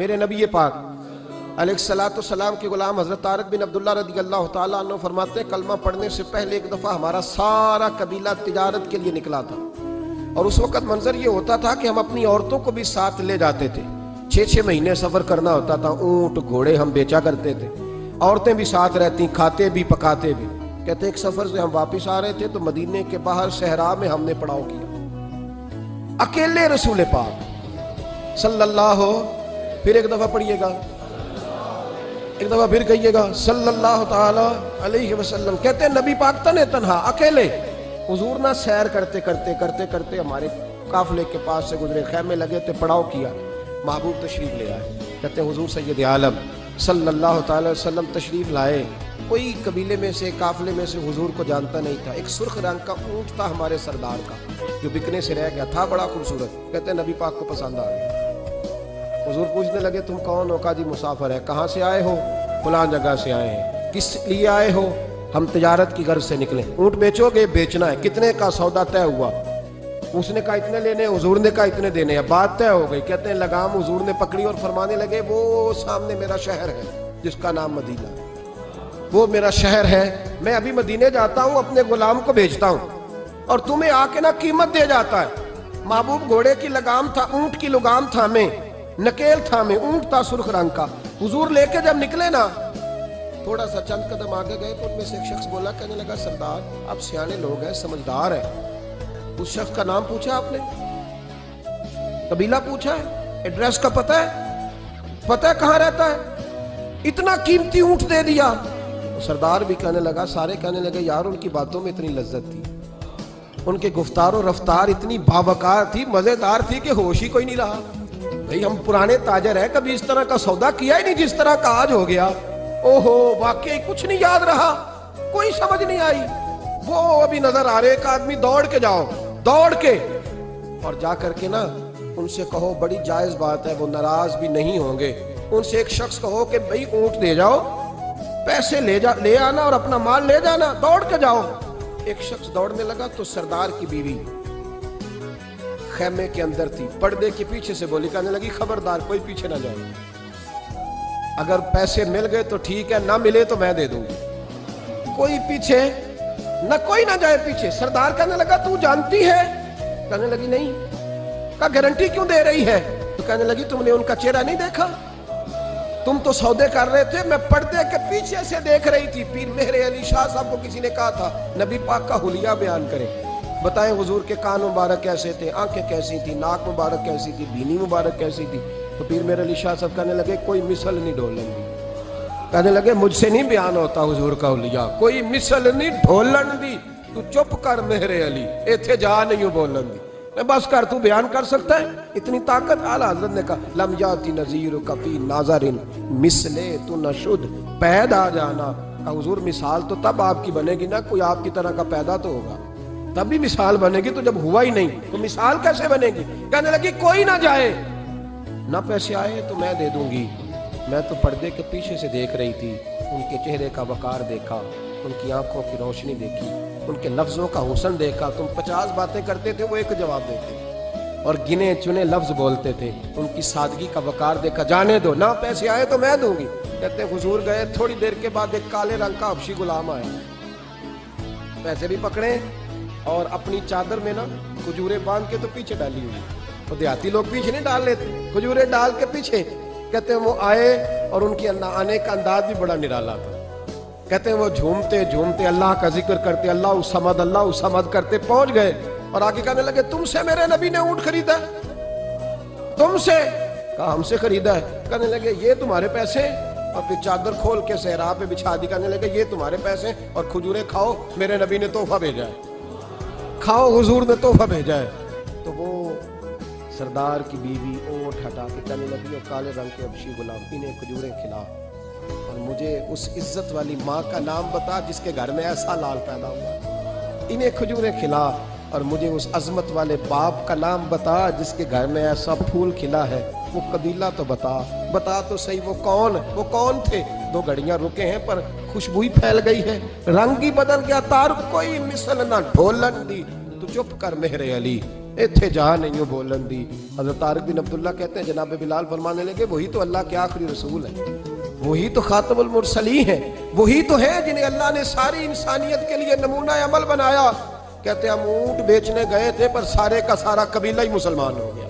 میرے نبی پاک علیہ السلام کے غلام حضرت طارق بن عبداللہ رضی اللہ تعالیٰ عنہ فرماتے ہیں کلمہ پڑھنے سے پہلے ایک دفعہ ہمارا سارا قبیلہ تجارت کے لیے نکلا تھا، اور اس وقت منظر یہ ہوتا تھا کہ ہم اپنی عورتوں کو بھی ساتھ لے جاتے تھے۔ 6 مہینے سفر کرنا ہوتا تھا، اونٹ گھوڑے ہم بیچا کرتے تھے، عورتیں بھی ساتھ رہتی، کھاتے بھی پکاتے بھی۔ کہتے ہیں ایک سفر سے ہم واپس آ رہے تھے تو مدینے کے باہر صحرا میں ہم نے پڑاؤ کیا، اکیلے رسول پاک صلی اللہ پھر ایک دفعہ پڑھیے گا، ایک دفعہ پھر کہیے گا صلی اللہ تعالی علیہ وسلم۔ کہتے ہیں نبی پاک تنہا اکیلے، حضور نہ سیر کرتے کرتے ہمارے قافلے کے پاس سے گزرے، خیمے لگے تھے، پڑاؤ کیا، محبوب تشریف لے آئے۔ کہتے ہیں حضور سید عالم صلی اللہ تعالی وسلم تشریف لائے، کوئی قبیلے میں سے قافلے میں سے حضور کو جانتا نہیں تھا۔ ایک سرخ رنگ کا اونٹ تھا ہمارے سردار کا جو بکنے سے رہ گیا تھا، بڑا خوبصورت۔ کہتے ہیں نبی پاک کو پسند آ گیا۔ حضور پوچھنے لگے تم کون ہو؟ کہا جی مسافر ہے۔ کہاں سے آئے ہو؟ فلاں جگہ سے آئے ہیں۔ کس لیے آئے ہو؟ ہم تجارت کی غرض سے نکلے۔ اونٹ بیچو گے؟ بیچنا ہے۔ کتنے کا سودا طے ہوا؟ اس نے کہا اتنے لینے، حضور نے کہا اتنے دینے ہیں، بات طے ہو گئی۔ کہتے ہیں لگام حضور نے پکڑی اور فرمانے لگے وہ سامنے میرا شہر ہے جس کا نام مدینہ ہے، وہ میرا شہر ہے، میں ابھی مدینے جاتا ہوں، اپنے غلام کو بھیجتا ہوں اور تمہیں آ کے نا قیمت دے جاتا ہے۔ محبوب گھوڑے کی لگام تھا، اونٹ کی لگام تھا، میں نکیل تھا، میں اونٹ تھا سرخ رنگ کا۔ حضور لے کے جب نکلے نا، تھوڑا سا چند قدم آگے گئے تو ان میں سے ایک شخص بولا، کہنے لگا سردار آپ سیانے لوگ ہیں، سمجھدار ہیں، اس شخص کا نام پوچھا آپ نے؟ قبیلہ پوچھا ہے؟ ایڈریس کا پتہ ہے کہاں رہتا ہے؟ اتنا قیمتی اونٹ دے دیا۔ سردار بھی کہنے لگا، سارے کہنے لگے یار ان کی باتوں میں اتنی لذت تھی، ان کے گفتار و رفتار اتنی باوقار تھی، مزیدار تھی کہ ہوش ہی کوئی نہیں رہا۔ بھئی ہم پرانے تاجر ہیں، کبھی اس طرح کا سودا کیا ہی نہیں جس طرح کا آج ہو گیا۔ اوہو واقعی کچھ نہیں یاد رہا، کوئی سمجھ نہیں آئی۔ وہ ابھی نظر آ رہے، ایک آدمی دوڑ کے جاؤ، دوڑ کے اور جا کر کے نا ان سے کہو، بڑی جائز بات ہے، وہ ناراض بھی نہیں ہوں گے، ان سے ایک شخص کہو کہ بھئی اونٹ دے جاؤ، پیسے لے آنا اور اپنا مال لے جانا، دوڑ کے جاؤ۔ ایک شخص دوڑنے لگا تو سردار کی بیوی خیمے کے اندر تھی، پردے کے پیچھے سے بولی، کہنے لگی خبردار کوئی پیچھے نہ جائے، اگر پیسے مل گئے تو ٹھیک ہے، نہ ملے تو میں دے دوں گی، کوئی پیچھے نہ، کوئی نہ جائے پیچھے۔ سردار کہنے لگا تو جانتی ہے؟ کہنے لگی نہیں۔ کہا گارنٹی کیوں دے رہی ہے؟ تو کہنے لگی تم نے ان کا چہرہ نہیں دیکھا؟ تم تو سودے کر رہے تھے، میں پردے کے پیچھے سے دیکھ رہی تھی۔ پیر مہر علی شاہ صاحب کو کسی نے کہا تھا نبی پاک کا حلیہ بیان کرے، بتائیں حضور کے کان مبارک کیسے تھے، آنکھیں کیسی تھی، ناک مبارک کیسی تھی، بینی مبارک کیسی تھی۔ تو پیر مہر علی شاہ صاحب کہنے لگے کوئی مثل نہیں ڈھولن دی، کہنے لگے مجھ سے نہیں بیان ہوتا حضور کا حلیہ، کوئی مثل نہیں ڈھولن دی، تو چپ کر مہر علی، ایتھے جا نہیں بولن دی، بس کر، تو بیان کر سکتا ہے؟ اتنی طاقت۔ اعلیٰ حضرت نے کہا لم یاتی نظیر کفی ناظرن مثلے تو نشد پیدا جانا۔ کہا حضور مثال تو تب آپ کی بنے گی نا، کوئی آپ کی طرح کا پیدا تو ہوگا، تب بھی مثال بنے گی، تو جب ہوا ہی نہیں تو مثال کیسے بنے گی؟ کہنے لگی کوئی نہ جائے، نہ پیسے آئے تو میں دے دوں گی، میں تو پردے کے پیچھے سے دیکھ رہی تھی، ان کے چہرے کا وقار دیکھا، ان کی آنکھوں کی روشنی دیکھی، ان کے لفظوں کا حسن دیکھا۔ تم 50 باتیں کرتے تھے، وہ ایک جواب دیتے اور گنے چنے لفظ بولتے تھے، ان کی سادگی کا وقار دیکھا۔ جانے دو، نہ پیسے آئے تو میں دوں گی۔ کہتے ہیں حضور گئے، تھوڑی دیر کے بعد ایک کالے رنگ کا حبشی غلام آیا، پیسے بھی پکڑے اور اپنی چادر میں نا کھجورے باندھ کے تو پیچھے ڈالی ہوئی، وہ دیہاتی لوگ پیچھے نہیں ڈال لیتے، کھجورے ڈال کے پیچھے۔ کہتے ہیں وہ آئے اور ان کی آنے کا انداز بھی بڑا نرالا تھا۔ کہتے ہیں وہ جھومتے جھومتے اللہ کا ذکر کرتے، اللہ الصمد کرتے پہنچ گئے اور آگے کہنے لگے تم سے میرے نبی نے اونٹ خریدا ہے؟ تم سے؟ کہا ہم سے خریدا ہے۔ کہنے لگے یہ تمہارے پیسے؟ اور پھر چادر کھول کے صحرا پہ بچھا دی، کہنے لگے یہ تمہارے پیسے اور کھجورے کھاؤ، میرے نبی نے تحفہ بھیجا ہے، کھاؤ حضور نے تحفہ بھیجا ہے۔ تو وہ سردار کی بیوی اونٹ ہٹا کے کہنے لگی اور کالے رنگ کے حبشی غلام انہیں کھجورے کھلا اور مجھے اس عزت والی ماں کا نام بتا جس کے گھر میں ایسا لال پیدا ہوا، انہیں کھجورے کھلا اور مجھے اس عظمت والے باپ کا نام بتا جس کے گھر میں ایسا پھول کھلا ہے، وہ قبیلہ تو بتا تو صحیح، وہ کون تھے؟ 2 گھڑیاں رکے ہیں پر خوشبو ہی پھیل گئی ہے، رنگ ہی بدل گیا، تار کوئی مثل نہ ڈھولن دی، تو چپ کر مہر علی، ایتھے جہاں نہیں ہو بولن دی. حضرت طارق بن عبداللہ کہتے ہیں جناب بلال فرمانے لگے وہی تو اللہ کے آخری رسول ہیں, وہی تو خاتم المرسلین ہیں, وہی تو ہیں جنہیں اللہ نے ساری انسانیت کے لیے نمونہ عمل بنایا. کہتے ہیں ہم اونٹ بیچنے گئے تھے پر سارے کا سارا قبیلہ ہی مسلمان ہو گیا.